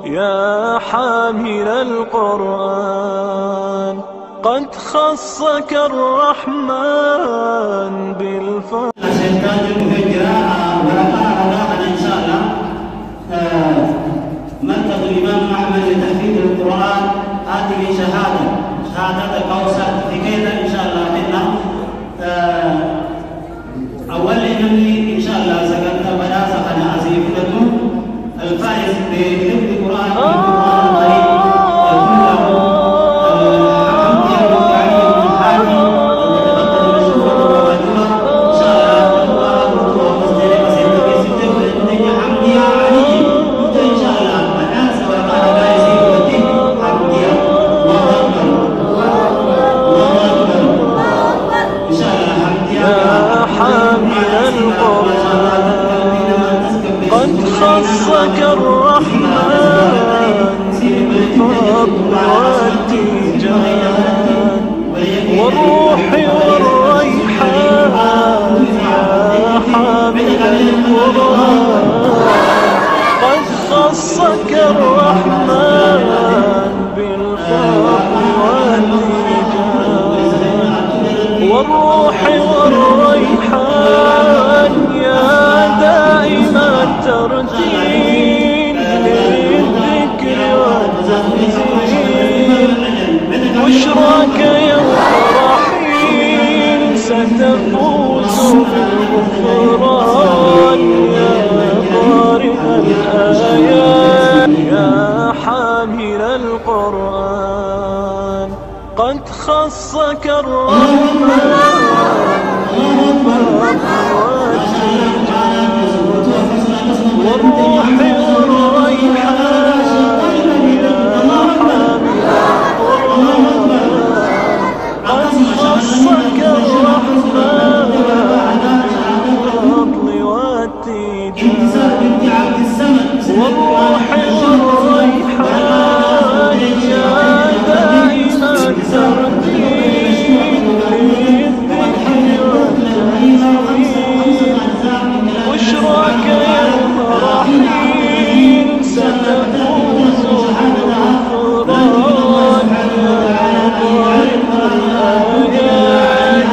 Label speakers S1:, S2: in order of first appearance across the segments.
S1: يا حامل القرآن قد خصك الرحمن بالفضل.
S2: مركز الإمام أحمد لتحفيظ القرآن هذه شهادة الكوثر في كذا إن شاء الله إحنا أول نملي إن شاء الله سكنت بدا سكن أسيف لكم الفائز بحفظ القرآن
S1: خصك الرحمن بالفضل والتيجان والروح والريحان يا حامل القرآن قد خصك الرحمن بالفضل والتيجان والروح والريحان يا دائم الترتيل للذكر والتنزيل بشراك يوم رحيل ستفوز بالغفران يا قارئ الآيات يا حامل القرآن قد خصك الرحمن والروح والريحان يا حامل القرآن قد خصك الرحمن بالفضل والتيجان والروح والريحان يا دائم الترتيل للذكر والتنزيل بشراك يوم رحيل ستفوز بالغفران يا قارئ الآيات.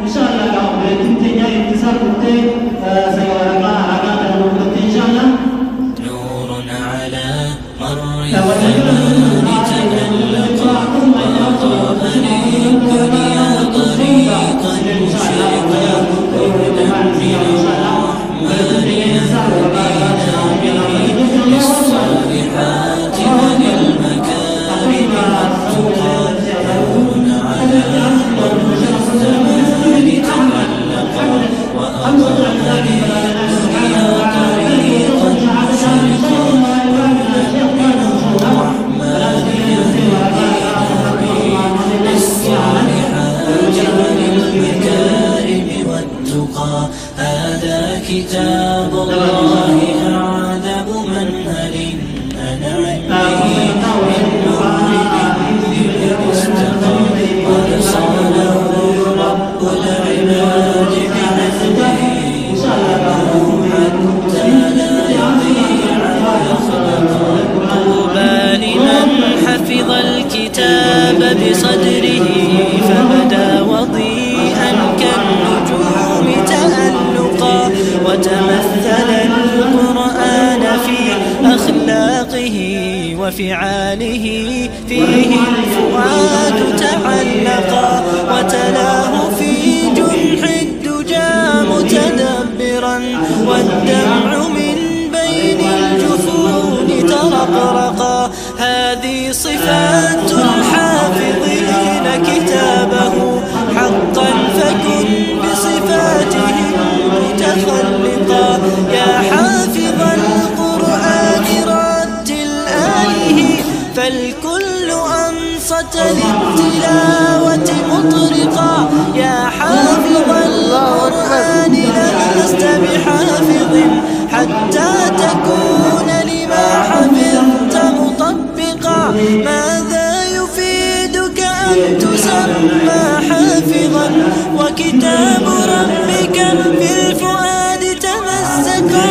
S2: إن شاء الله لو بنتي اتصال بنتي سيرانا على الوقت إن شاء الله.
S3: نور على مر الزمان تألقا وأضاء للدنيا طريقا مشرقا هدى من الرحمن يهدينا به للصالحات وللمكارم والتقى. نور على مر الزمان تألقا وأضاء للدنيا طريقا مشرقا هدى من الرحمن يهدينا به للصالحات وللمكارم والتقى. هذا كتاب الله أعذب منهل أنعم به من نور للمستقى. قد صانه رب العباد بحفظه صانه حتى لا يضيع ويخلق. طوبى لمن حفظ الكتاب بصدره فبدا وضيئا كالنجوم تألقا وتمثل القرآن في أخلاقه وفعاله فيه الفؤاد تعلقا وتلاه في جنح الدجى متدبرا والدمع من بين الجفون ترقرقا. هذه صفات الحافظين كتابه حقا فكن بصفاتهم متخلقا. يا حافظ القرآن رتل آله فالكل أنصت للتلاوة مطرقا. يا حافظ القرآن لست بحافظ حتى تكون لما حفظت مطبقا. ماذا يفيدك أن تسمى حافظا وكتاب ربك في الفؤاد تمسكا.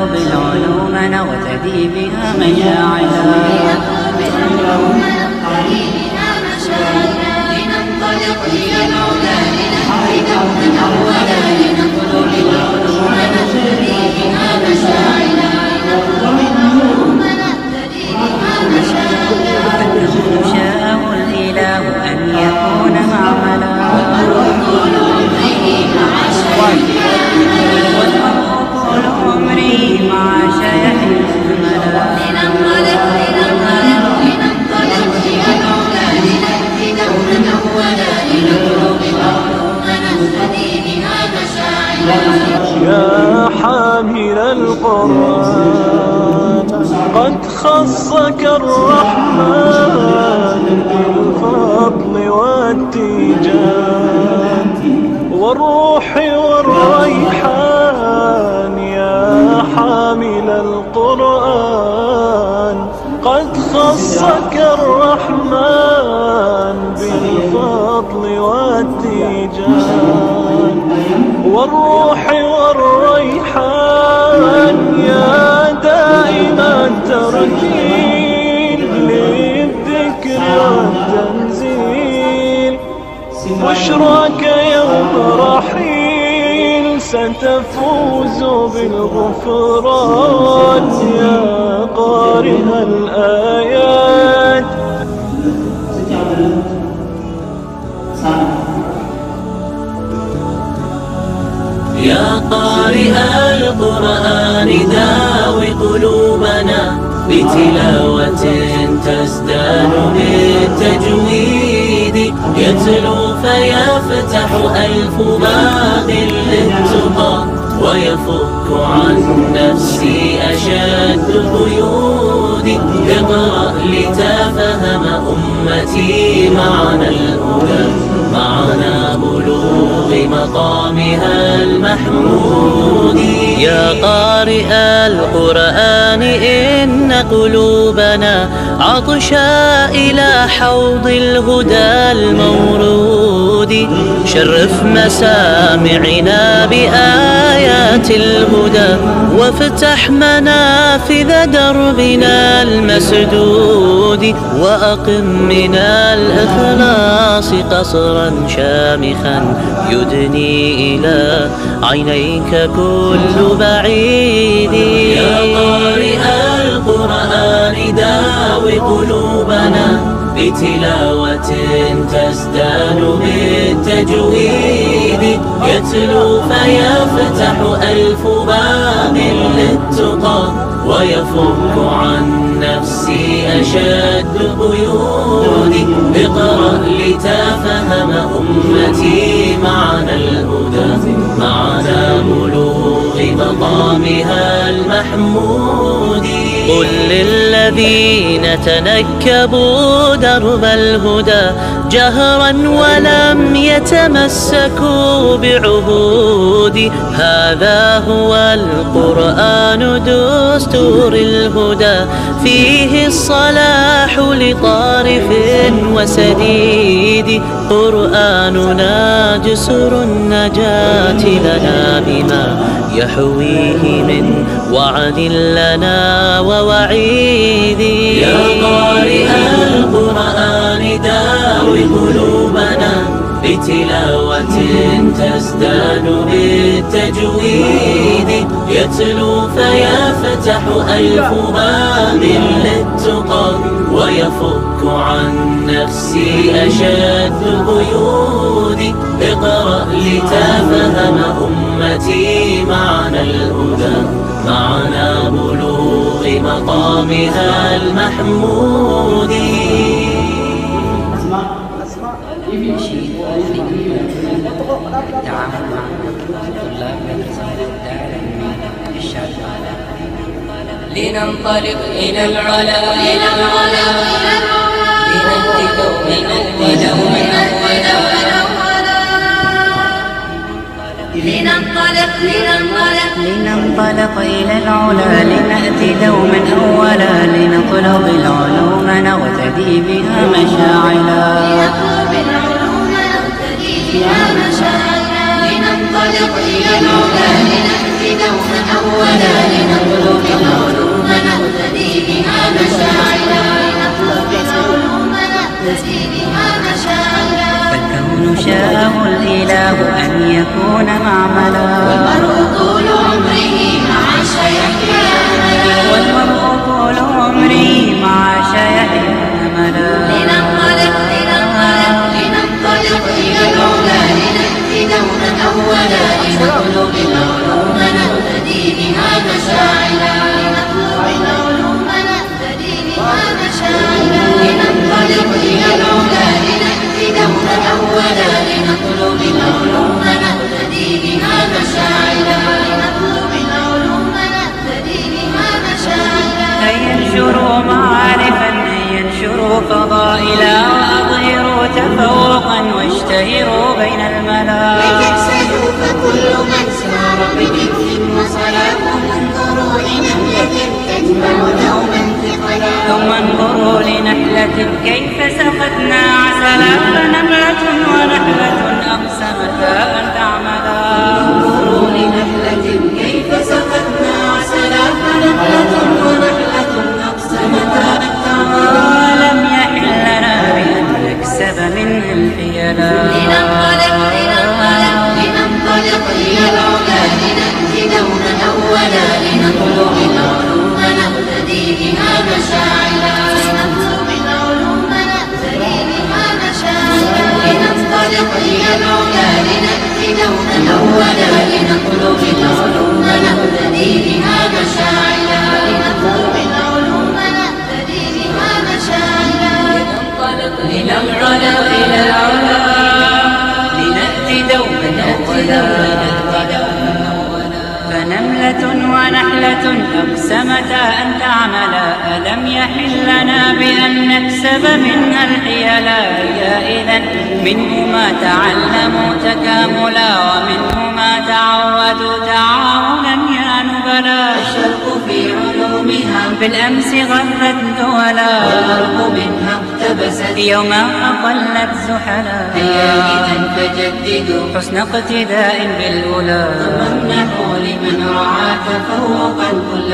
S3: نطلب العلوم نغتدي بها مشاعلا
S4: لننطلق إلى العلا لنهدي دوما أولا لنطلب العلوم نغتدي بها مشاعلا
S3: شاءه الإله أن يكون معملا طول عمري مع شيخ أملا
S4: لننطلق إلى العلا لنهدي دوما أولا لنطلب العلوم نغتدي بها مشاعلا
S1: يا حامل القرآن قد خصك الرحمن بالفضل والتيجان والروح والريحان يا حامل القرآن قد خصك الرحمن بالفضل والتيجان والروح والريحان يا دائم الترتيل للذكر والتنزيل بشراك يوم رحيل ستفوز بالغفران يا قارئ الآيات
S3: يا قارئ القرآن داوي قلوبنا بتلاوة تزداد بالتجويد يتلو فيفتح ألف باب للتقى ويفك عن نفسي أشد القيود اقرأ لتفهم أمتي معنى الهدى معنى بلوغ مقامها المحمود يا قارئ القرآن إن قلوبنا عطشا إلى حوض الهدى المورود شرف مسامعنا بآيات الهدى وافتح منافذ دربنا المسدود وأقم من الإخلاص قصرا شامخا يدني إلى عينيك كل بعيد يا قارئ القرآن داوي قلوبنا بتلاوة تزداد بالتجويد يتلو فيفتح ألف باب للتقى ويفك عن نفسي أشد القيود اقرأ لتفهم أمتي معنى الهدى معنى بلوغ مقامها المحمود قل للذين تنكبوا درب الهدى جهرا ولم يتمسكوا بعهود هذا هو القرآن دستور الهدى فيه الصلاح لطارف وسديد قرآننا جسر النجاة لنا بما يحويه من وعد لنا ووعيد يا قارئ القرآن داوي قلوبنا بتلاوة تزداد بالتجويد يتلو فيفتح ألف باب للتقى ويفك عن نفسي أشد القيود اقرأ لتفهم أمتي معنى الهدى معنى بلوغ مقامها المحمود
S5: التعامل مع طلاب مدرسة الدار الشعب لننطلق إلى العلا لنهدي دوما لننطلق إلى العلا لنأتي دوما أولا لنطلب العلوم نغتدي بها مشاعلا
S4: لننطلق إلى العلا لنهدي دوما أولا لنطلب العلوم نهتدي بها مشاعلا لنطلب العلوم نهتدي بها مشاعلا
S3: فالكون شاءه الإله أن يكون معملا
S4: والمرء طول عمره مع شيحيا أملا
S3: والمرء طول عمري مع شيحيا أملا
S4: لننطلق إلى العلا لنأتي دوما أولا لنطلب العلوم نهتدي بها مشاعلا لنطلب العلوم نهتدي بها مشاعلا لننطلق إلى العلا لنأتي دوما أولا لنطلب العلوم نهتدي بها مشاعلا لنطلب العلوم نهتدي بها مشاعلا
S3: هيا انشروا معارفا هيا انشروا فضائلا وأظهروا تفوقا واشتهروا بين الملا
S4: وتفسدوا فكل من سار بذكر وصلاة انظروا لنملة تتبع دوما ثقلا
S3: ثم انظروا لنحلة كيف سقتنا عسلا فنملة ونحلة أقسمتا أن تعملا
S4: انظروا لنحلة كيف سقتنا عسلا فنملة ونحلة أقسمتا أن تعملا
S3: ولم يحل لنا بأن نكسب منها الحيلا
S4: لننطلق إلى العلا لنأتي دوما أولا لنطلب العلوم نهتدي بها مشاعلا لنطلب العلوم نهتدي بها مشاعلا لننطلق إلى العلا لنأتي دوما أولا لنطلب العلوم نهتدي بها مشاعلا لنطلب العلوم نهتدي بها مشاعلا لننطلق
S3: إلى العلا لنأتي دوما أولا فنملة ونحلة أقسمتا أن تعملا ألم يحل لنا بأن نكسب منها الحيلا يا إذن منه ما تعلموا تكاملا ومنه ما تعودوا تعاونا يا نبلا
S4: الشرق في علومها
S3: بالأمس غرت دولا
S4: والغرب منها اقتبست
S3: يوما أقلت زحلا
S4: هيا إذا فجددوا
S3: حسن اقتداء بالأولى
S4: وامنحوا لمن رعى تفوقا كل